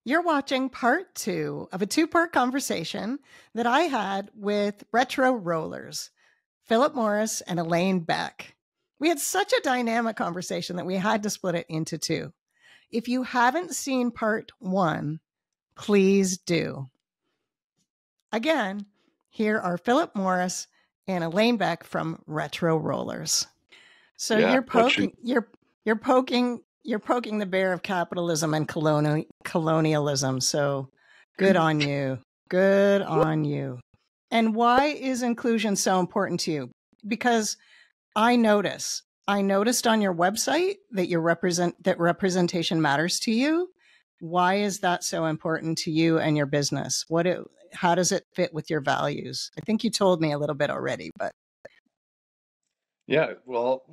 You're watching part 2 of a 2-part conversation that I had with retro rollers, Philip Morris and Elaine Beck. We had such a dynamic conversation that we had to split it into 2. If you haven't seen part 1, please do. Again, here are Philip Morris and Elaine Beck from Retro Rollers. So you're poking the bear of capitalism and colonialism. So good on you. Good on you. And why is inclusion so important to you? Because I noticed on your website that representation matters to you. Why is that so important to you and your business? How does it fit with your values? I think you told me a little bit already, but. Yeah, well,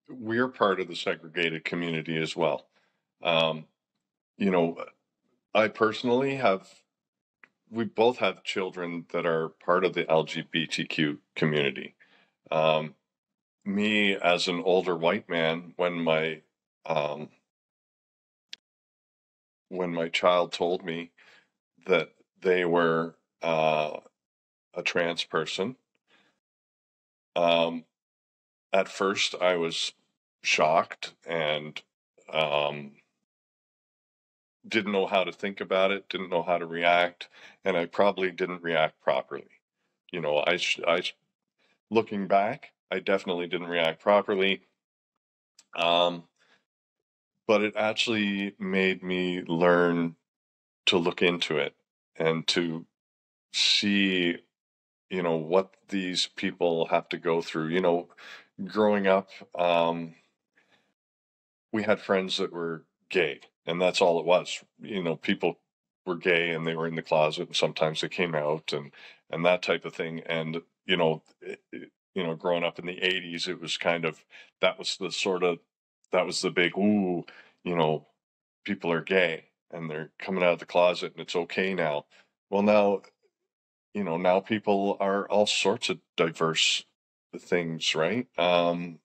we're part of the segregated community as well. I personally we both have children that are part of the LGBTQ community. Me as an older white man, when my child told me that they were a trans person, at first I was shocked and didn't know how to think about it, didn't know how to react, and I probably didn't react properly. Looking back, I definitely didn't react properly. But it actually made me learn to look into it and to see, what these people have to go through. Growing up, we had friends that were gay, and that's all it was. People were gay and they were in the closet, and sometimes they came out and that type of thing. And, growing up in the 80s, it was kind of, that was the big, ooh, people are gay and they're coming out of the closet and it's okay now. Well, now people are all sorts of diverse things, right? And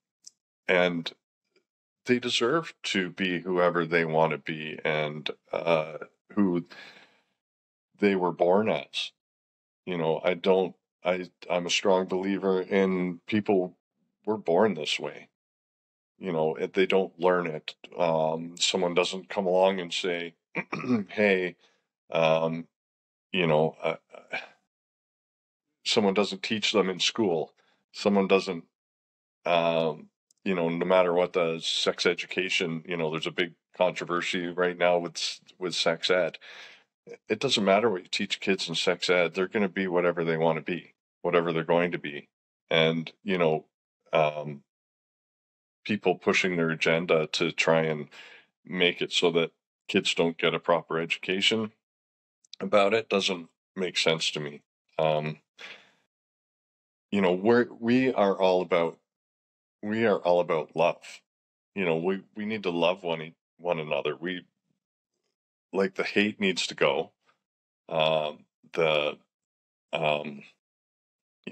they deserve to be whoever they want to be and who they were born as. I'm a strong believer in people were born this way. If they don't learn it. Someone doesn't come along and say, hey, someone doesn't teach them in school. Someone doesn't, no matter what the sex education, there's a big controversy right now with sex ed. It doesn't matter what you teach kids in sex ed. They're going to be whatever they want to be, whatever they're going to be. And, people pushing their agenda to try and make it so that kids don't get a proper education about it doesn't make sense to me. We are all about love. We need to love one another. The hate needs to go. The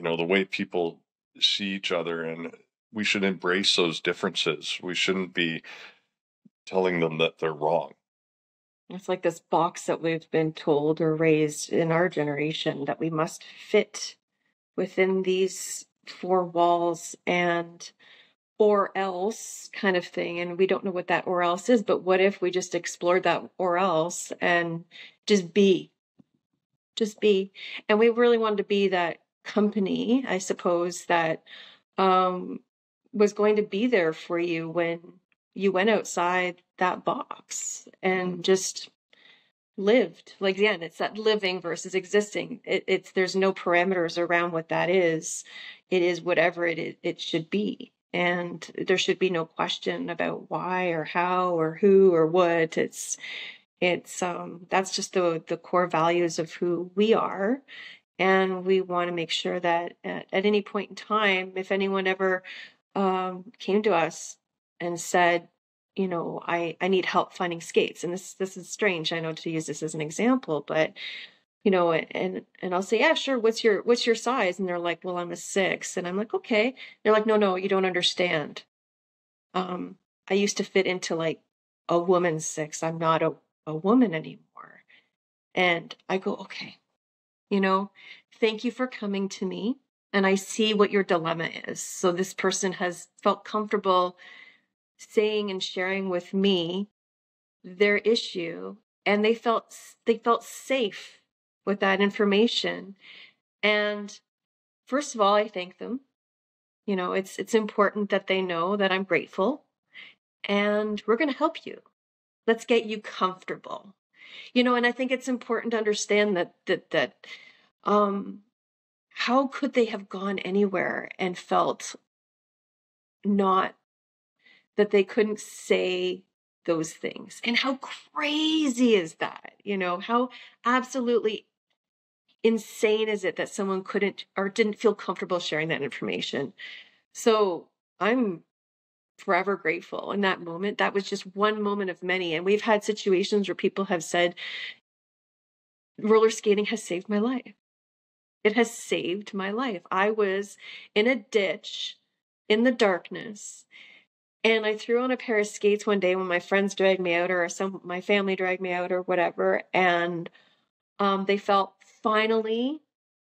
way people see each other, and we should embrace those differences. We shouldn't be telling them that they're wrong. It's like this box that we've been told or raised in our generation that we must fit within these 4 walls and or else kind of thing. And we don't know what that or else is, but what if we just explored that or else and just be? And we really wanted to be that company, I suppose, that was going to be there for you when you went outside that box and just lived. Again, it's that living versus existing. There's no parameters around what that is. It is whatever it should be. And there should be no question about why or how or who or what. It's that's just the core values of who we are. And we want to make sure that at any point in time, if anyone ever came to us and said, I need help finding skates. And this is strange, I know, to use this as an example, but and I'll say, yeah, sure. What's your size? And they're like, well, I'm a 6. And I'm like, okay. They're like, no, you don't understand. I used to fit into a woman's 6. I'm not a a woman anymore. And I go, okay, thank you for coming to me. And I see what your dilemma is. So this person has felt comfortable saying and sharing with me their issue, and they felt safe with that information. And first of all, I thank them. It's important that they know that I'm grateful, and we're going to help you. Let's get you comfortable. And I think it's important to understand that how could they have gone anywhere and felt not that they couldn't say those things? And how crazy is that? How absolutely insane is it that someone couldn't or didn't feel comfortable sharing that information? So I'm forever grateful in that moment. That was just one moment of many. And we've had situations where people have said, roller skating has saved my life. It has saved my life. I was in a ditch in the darkness, and I threw on a pair of skates one day when my friends dragged me out, or my family dragged me out, or whatever. And they felt finally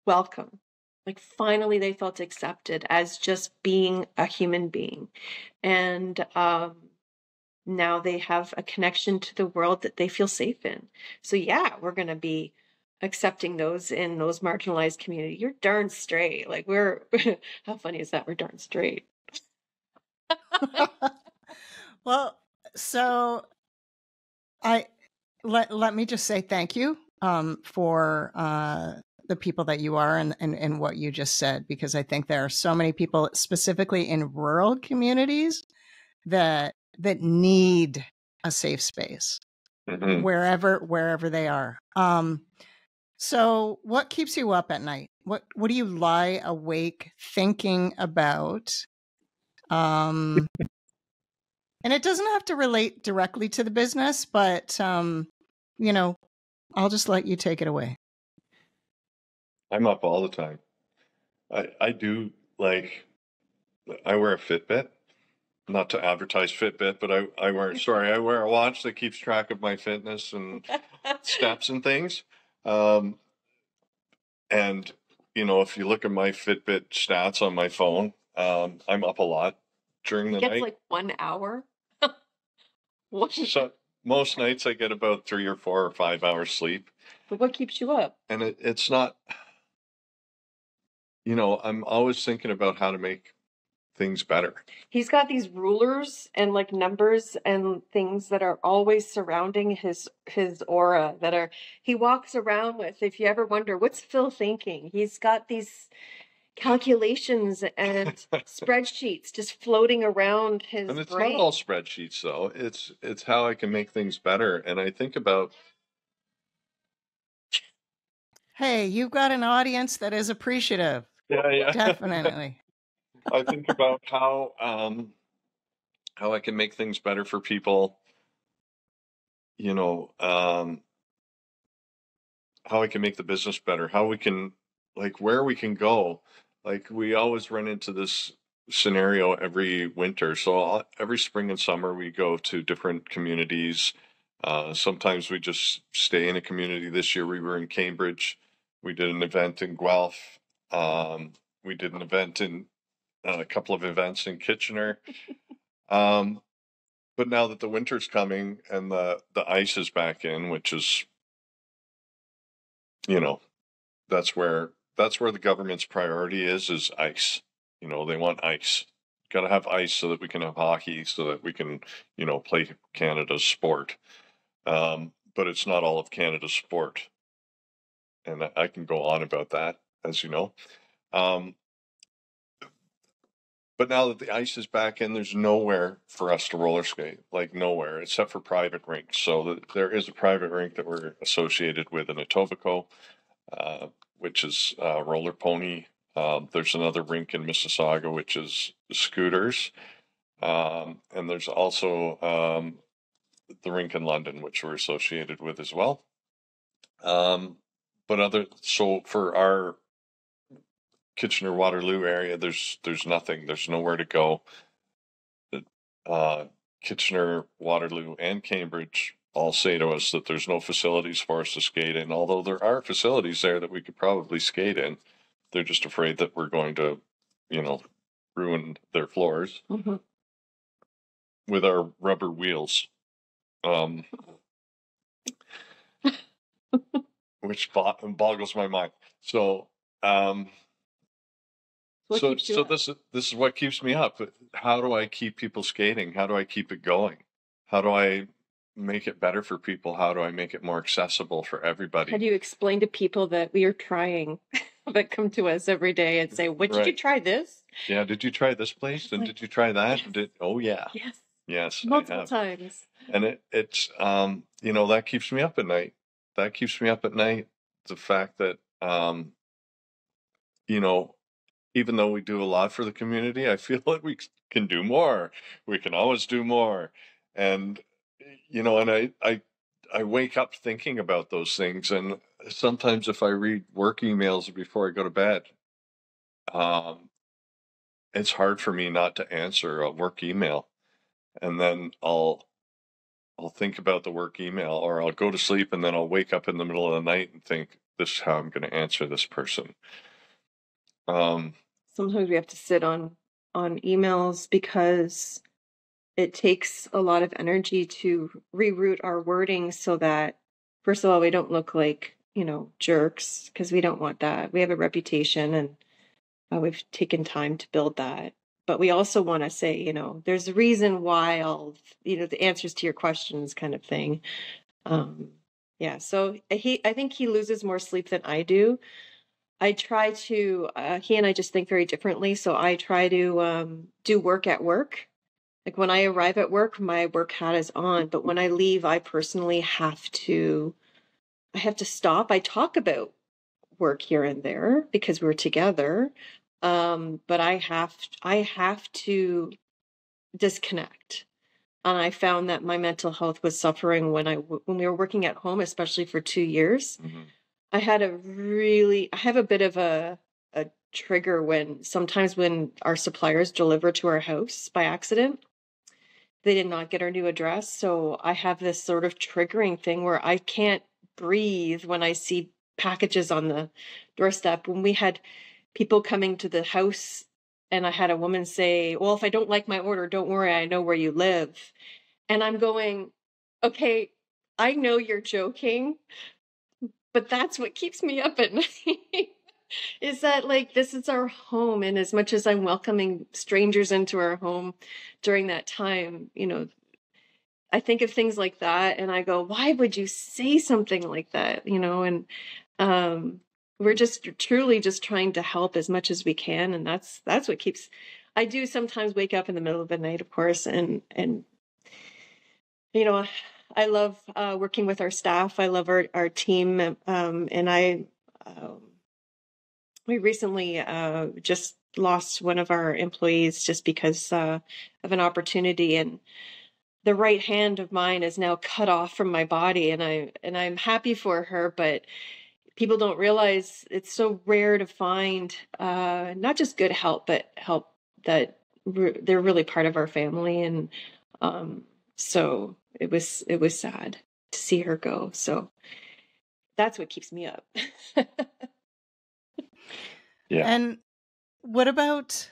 welcome. Like finally they felt accepted as just being a human being. And now they have a connection to the world that they feel safe in. So yeah, we're going to be accepting those in those marginalized communities. You're darn straight. Like how funny is that? We're darn straight. Well, so let me just say thank you for the people that you are and what you just said, because I think there are so many people, specifically in rural communities, that need a safe space wherever they are. So what keeps you up at night? What do you lie awake thinking about? And it doesn't have to relate directly to the business, but I'll just let you take it away. I'm up all the time. I do, like, I wear a Fitbit, not to advertise Fitbit, but I wear a watch that keeps track of my fitness and steps and things. And if you look at my Fitbit stats on my phone, I'm up a lot during the night. It's like 1 hour. So most nights I get about 3 or 4 or 5 hours sleep. But what keeps you up? And it's not, I'm always thinking about how to make things better. He's got these rulers and like numbers and things that are always surrounding his aura he walks around with. If you ever wonder, what's Phil thinking? He's got these calculations and spreadsheets just floating around his brain. And it's not all spreadsheets though. It's how I can make things better. And I think about, hey, you've got an audience that is appreciative. Yeah. Definitely. I think about how I can make things better for people, how I can make the business better, how we can, like, where we can go. Like, we always run into this scenario every winter. So every spring and summer, we go to different communities. Sometimes we just stay in a community. This year we were in Cambridge. We did an event in Guelph. We did an event in a couple of events in Kitchener. But now that the winter's coming and the ice is back in, which is, that's where the government's priority is ice. They want ice. Got to have ice so that we can have hockey, so that we can, play Canada's sport. But it's not all of Canada's sport. And I can go on about that, as you know. But now that the ice is back in, there's nowhere for us to roller skate, like nowhere, except for private rinks. So there is a private rink that we're associated with in Etobicoke, which is roller pony. There's another rink in Mississauga, which is scooters. And there's also the rink in London, which we're associated with as well. So for our Kitchener-Waterloo area, there's nothing. There's nowhere to go. Kitchener, Waterloo, and Cambridge all say to us that there's no facilities for us to skate in, although there are facilities there that we could probably skate in. They're just afraid that we're going to, ruin their floors with our rubber wheels, which boggles my mind. So, this is what keeps me up. How do I keep people skating? How do I keep it going? How do I make it better for people? How do I make it more accessible for everybody? How do you explain to people that we are trying, that come to us every day and say, did you try this? Yeah, did you try this place? And did you try that? Yes. Oh, yeah. Yes, multiple times. And it's that keeps me up at night. That keeps me up at night. The fact that, even though we do a lot for the community, I feel like we can do more. We can always do more. And, and I wake up thinking about those things. And sometimes if I read work emails before I go to bed, it's hard for me not to answer a work email. And then I'll think about the work email, or I'll go to sleep and then I'll wake up in the middle of the night and think, this is how I'm going to answer this person. Sometimes we have to sit on emails because it takes a lot of energy to reroute our wording so that, first of all, we don't look like, jerks, because we don't want that. We have a reputation, and we've taken time to build that. But we also want to say, there's a reason why the answers to your questions kind of thing. So I think he loses more sleep than I do. I try to, he and I just think very differently. So I try to do work at work. Like when I arrive at work, my work hat is on. But when I leave, I personally have to stop. I talk about work here and there because we're together. But I have to disconnect. And I found that my mental health was suffering when we were working at home, especially for 2 years. Mm-hmm. I have a bit of a trigger sometimes when our suppliers deliver to our house by accident, they did not get our new address. So I have this sort of triggering thing where I can't breathe when I see packages on the doorstep. When we had people coming to the house and I had a woman say, well, if I don't like my order, don't worry, I know where you live. And I'm going, okay, I know you're joking, but that's what keeps me up at night. Is that this is our home. And as much as I'm welcoming strangers into our home during that time, I think of things like that and I go, why would you say something like that? And we're just truly just trying to help as much as we can. And that's what keeps, I do sometimes wake up in the middle of the night, of course. And I love working with our staff. I love our team. And we recently just lost one of our employees just because of an opportunity, and the right hand of mine is now cut off from my body, and I'm happy for her, but people don't realize it's so rare to find not just good help, but help that they're really part of our family. And so it was sad to see her go. So that's what keeps me up. Yeah. And what about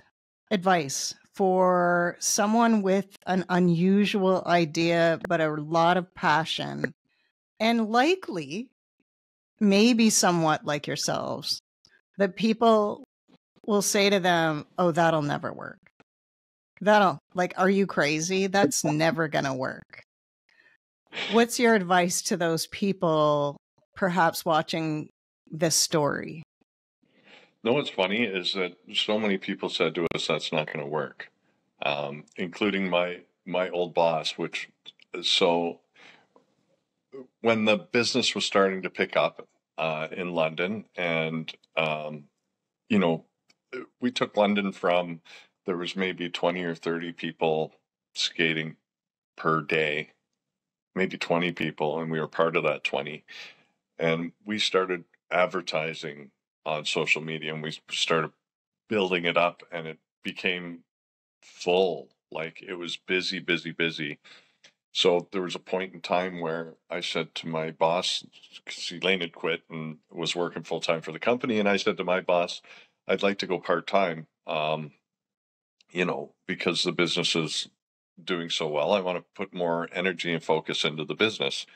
advice for someone with an unusual idea, but a lot of passion, and likely maybe somewhat like yourselves, that people will say to them, oh, that'll never work. Are you crazy? That's never going to work. What's your advice to those people perhaps watching this story? No, what's funny is that so many people said to us, that's not going to work, including my old boss, so when the business was starting to pick up in London, and, we took London from, there was maybe 20 or 30 people skating per day, maybe 20 people, and we were part of that 20. And we started advertising on social media, and we started building it up, and it became full. Like, it was busy. So there was a point in time where I said to my boss, because Elaine had quit and was working full time for the company, and I said to my boss, I'd like to go part time, because the business is doing so well. I want to put more energy and focus into the business.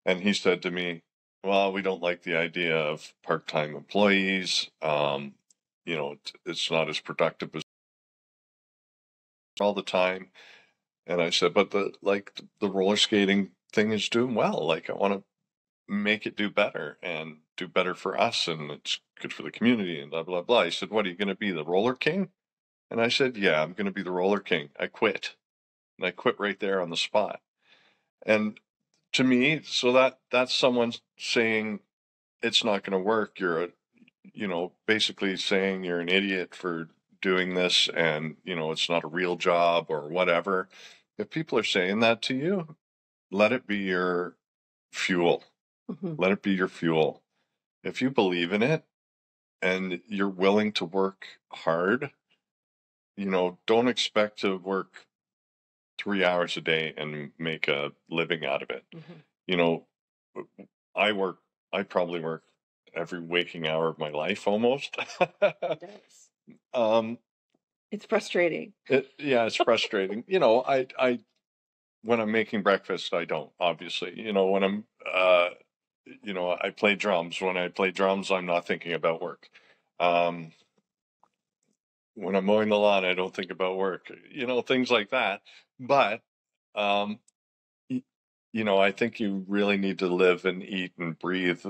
And he said to me, well, we don't like the idea of part-time employees. It's not as productive as all the time. And I said, but the roller skating thing is doing well. Like, I want to make it do better and do better for us, and it's good for the community and blah, blah, blah. He said, what, are you going to be the roller king? And I said, yeah, I'm going to be the roller king. I quit. And I quit right there on the spot. And to me, so that's someone saying it's not going to work. You're basically saying you're an idiot for doing this, and, it's not a real job or whatever. If people are saying that to you, let it be your fuel. Mm-hmm. Let it be your fuel. If you believe in it and you're willing to work hard, don't expect to work 3 hours a day and make a living out of it. Mm-hmm. I probably work every waking hour of my life almost. It It's frustrating. It's frustrating. I when I'm making breakfast, I don't, obviously. When I'm I play drums. When I play drums, I'm not thinking about work. When I'm mowing the lawn, I don't think about work. Things like that. But um I think you really need to live and eat and breathe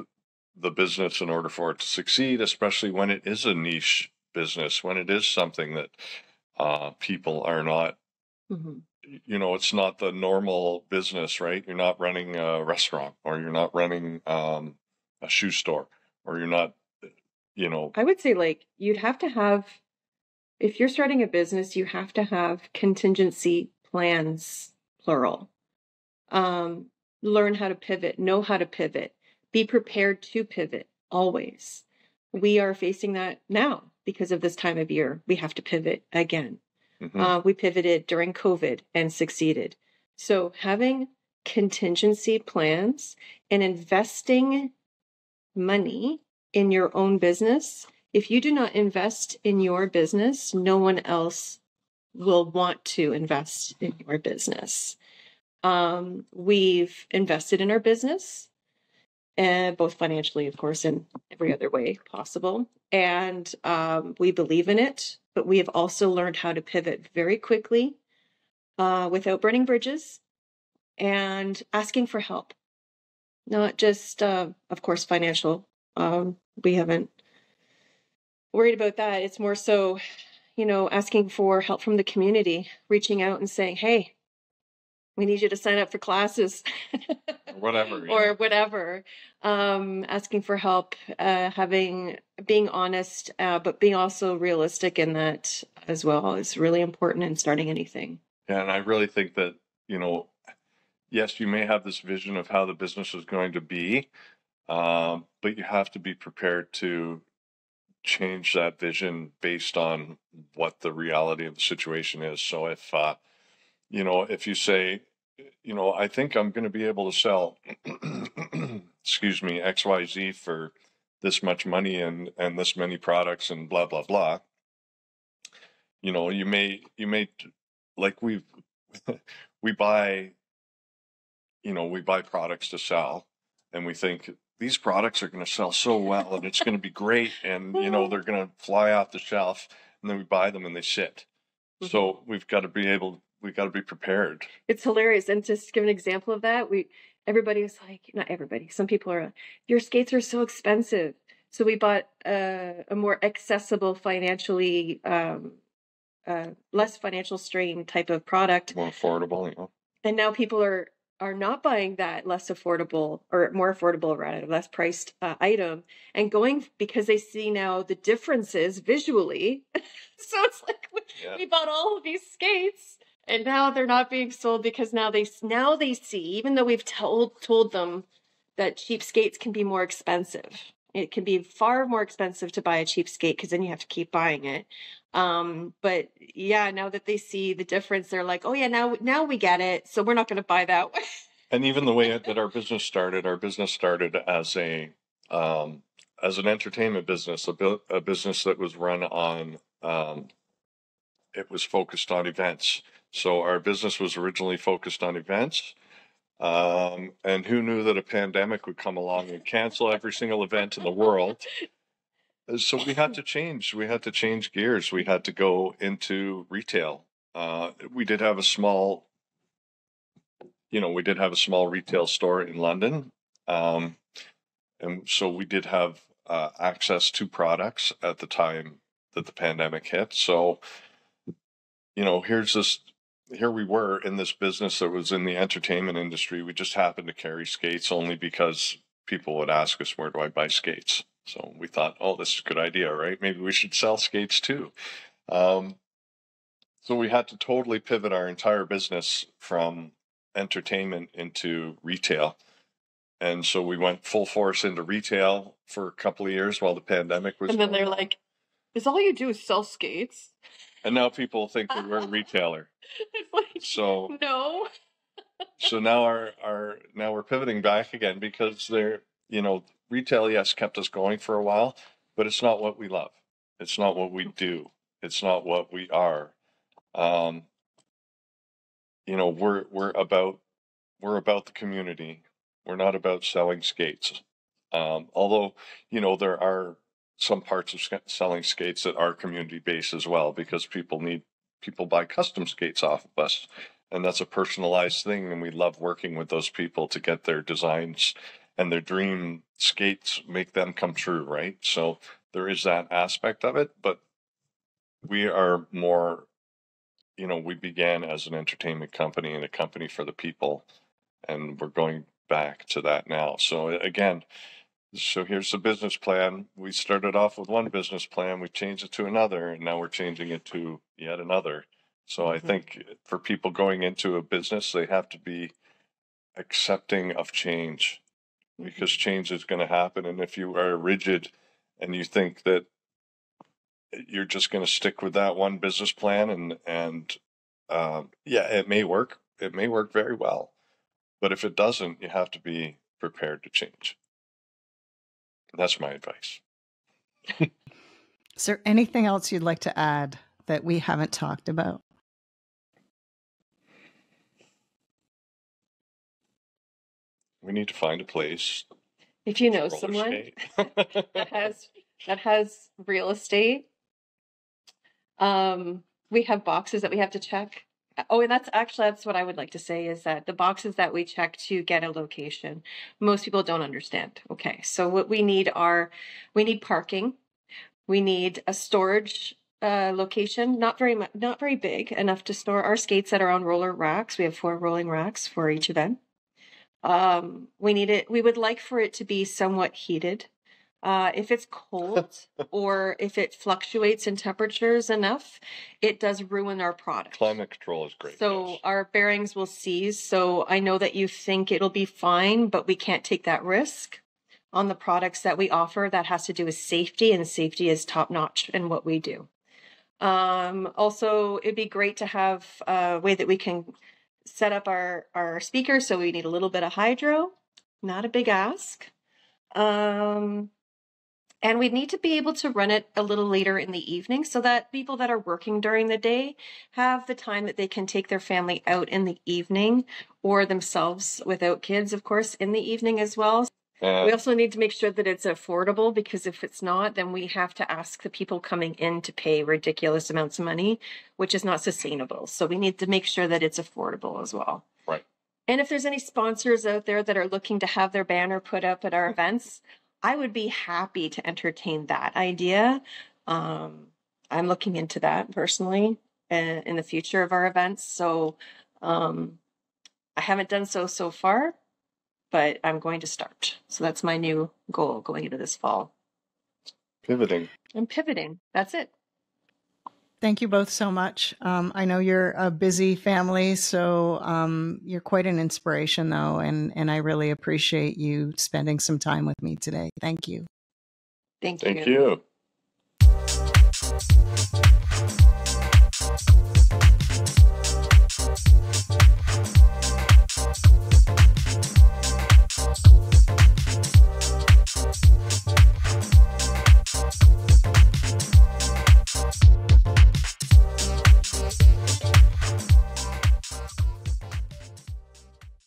the business in order for it to succeed, especially when it is a niche business, when it is something that people are not, Mm-hmm. it's not the normal business, right? You're not running a restaurant, or you're not running a shoe store, or you're not, I would say, you'd have to have, if you're starting a business, you have to have contingency plans, plural. Learn how to pivot, know how to pivot, be prepared to pivot always. We are facing that now because of this time of year. We have to pivot again. Mm-hmm. We pivoted during COVID and succeeded. So having contingency plans and investing money in your own business. If you do not invest in your business, no one else will want to invest in your business. We've invested in our business, both financially, of course, and every other way possible. And we believe in it, but we have also learned how to pivot very quickly without burning bridges and asking for help. Not just, of course, financial. We haven't worried about that. It's more so, asking for help from the community, reaching out and saying, hey, we need you to sign up for classes. Whatever. Yeah. Or whatever. Asking for help, being honest, but being also realistic in that as well is really important in starting anything. Yeah, and I really think that, yes, you may have this vision of how the business is going to be, but you have to be prepared to change that vision based on what the reality of the situation is. So if you say, I think I'm going to be able to sell, excuse me, XYZ for this much money and this many products and blah, blah, blah. You may, like we buy products to sell, and we think these products are going to sell so well and it's going to be great. And, they're going to fly off the shelf, and then we buy them and they sit. Mm-hmm. So we've got to be prepared. It's hilarious. And just to give an example of that, everybody was like, not everybody, some people are, your skates are so expensive. So we bought a more accessible, financially, less financial strain type of product. More affordable, And now people are not buying that less affordable or more affordable, rather, less priced item, and going because they see now the differences visually. So it's like we bought all of these skates, and now they're not being sold because now they see, even though we've told them that cheap skates can be more expensive. It can be far more expensive to buy a cheap skate because then you have to keep buying it. But yeah, now that they see the difference, they're like, oh yeah, now we get it. So we're not going to buy that one. And even the way that our business started as an entertainment business, a business that was run on, it was focused on events. So our business was originally focused on events. And who knew that a pandemic would come along and cancel every single event in the world? So we had to change. We had to change gears. We had to go into retail. We did have a small retail store in London. And so we did have access to products at the time that the pandemic hit. So, here we were in this business that was in the entertainment industry. We just happened to carry skates only because people would ask us, where do I buy skates? So we thought, oh, this is a good idea, right? Maybe we should sell skates too. So we had to totally pivot our entire business from entertainment into retail. And so we went full force into retail for a couple of years while the pandemic was. And then they're like, is all you do is sell skates? And now people think that we're a retailer. It's like, so no. So now now we're pivoting back again because retail, yes, kept us going for a while, but it's not what we love. It's not what we do. It's not what we are. We're about the community. We're not about selling skates. Although, there are some parts of selling skates that are community based as well, because people buy custom skates off of us, and that's a personalized thing. And we love working with those people to get their designs and their dream skates, make them come true. Right. So there is that aspect of it, but we are more, we began as an entertainment company and a company for the people, and we're going back to that now. So again, here's the business plan. We started off with one business plan, we changed it to another, and now we're changing it to yet another. So I think for people going into a business, they have to be accepting of change, because change is going to happen. And if you are rigid and you think that you're just going to stick with that one business plan, and it may work. It may work very well. But if it doesn't, you have to be prepared to change. That's my advice. Is there anything else you'd like to add that we haven't talked about? We need to find a place. If you know someone that has real estate, we have boxes that we have to check. Oh, and that's what I would like to say, is that the boxes that we check to get a location, most people don't understand. Okay, so what we need parking, we need a storage location, not very big, enough to store our skates that are on roller racks. We have 4 rolling racks for each event. We would like for it to be somewhat heated. If it's cold or if it fluctuates in temperatures enough, it does ruin our product. Climate control is great. So yes. Our bearings will seize. So I know that you think it'll be fine, but we can't take that risk on the products that we offer. That has to do with safety, and safety is top notch in what we do. Also, it'd be great to have a way that we can set up our speakers. So we need a little bit of hydro, not a big ask. And we need to be able to run it a little later in the evening so that people that are working during the day have the time that they can take their family out in the evening, or themselves without kids, of course, in the evening as well. We also need to make sure that it's affordable, because if it's not, then we have to ask the people coming in to pay ridiculous amounts of money, which is not sustainable. So we need to make sure that it's affordable as well. Right. And if there's any sponsors out there that are looking to have their banner put up at our events, I would be happy to entertain that idea. I'm looking into that personally in the future of our events. So I haven't done so far, but I'm going to start. So that's my new goal going into this fall. Pivoting. I'm pivoting. That's it. Thank you both so much. I know you're a busy family, so you're quite an inspiration, though, and I really appreciate you spending some time with me today. Thank you. Thank you. Thank you.